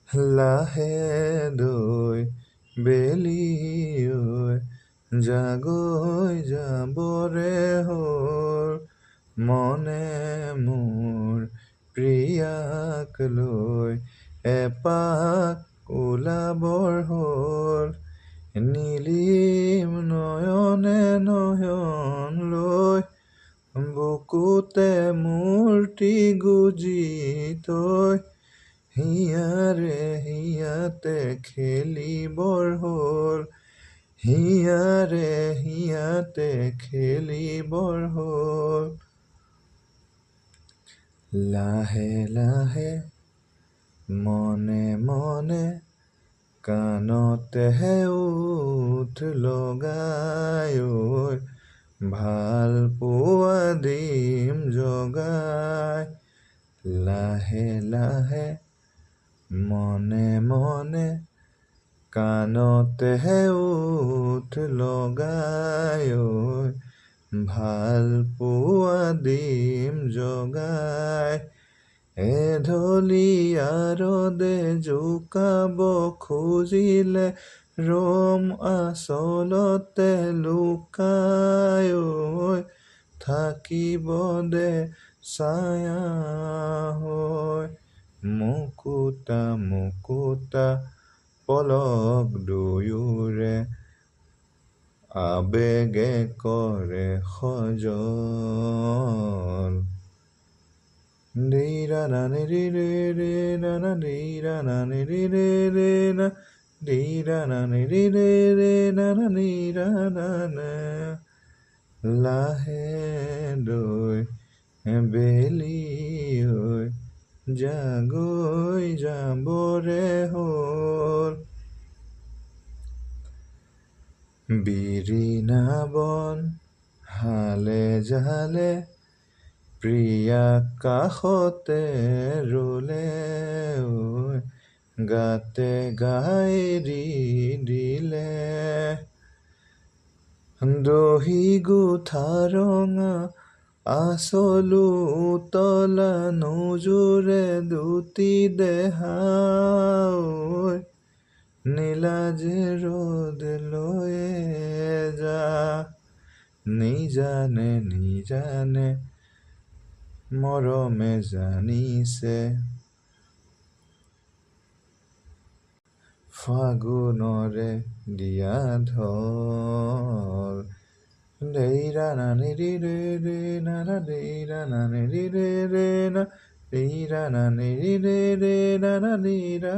লাহে দৈ বেলি ঐ জাগৈ যাবৰে হ'ল মনে মোৰ প্ৰিয়াক লৈ এপাক ওলাবৰ হ'ল নীলিম নয়নে নয়ন লৈ বুকুতে মূৰ্তি গুজি তই হিয়াৰে হিয়াতে খেলিবৰ হ'ল হিয়াৰে হিয়াতে খেলিবৰ হ'ল লাহে লাহে মনে মনে কাণতেহে ওঠ লগাই ঐ ভাল পোৱা দিম জগাই লাহে লাহে মনে মনে কাণতেহে ওঠ লগাই ঐ ভাল পোৱা দিম জগাই এঢলীয়া ৰদে জোকাব খুজিলে ৰম আচলতে লুকাই ঐ থাকিব দে ছায়া হৈ মুকুতা মুকুতা পলক দুয়োৰে আবেগে কৰে সজল ধীৰানানি ৰে ৰে নানা ধীৰানানি ৰে ৰে না ধীৰানানি ৰে ৰে নানা ধীৰানানে লাহে দৈ বেলি ঐ জাগৈ যাবৰে হ'ল বিৰিণা বন হালে জালে প্ৰিয়া কাষতে ৰুলে ঐ গাতে গাইৰি দিলে দহি গোঠা ৰঙা আচলু উতলা নোজোৰে দুটি দেহা ঐ নীলাজে ৰ'দ লৈয়ে যা নিজানে নিজানে মৰমে জানিছে ফাগুনৰে দিয়া ঢল ধীৰানানি ৰে ৰে নানা ধীৰানানি ৰে ৰে না ধীৰানানি ৰে ৰে নানা ধীৰা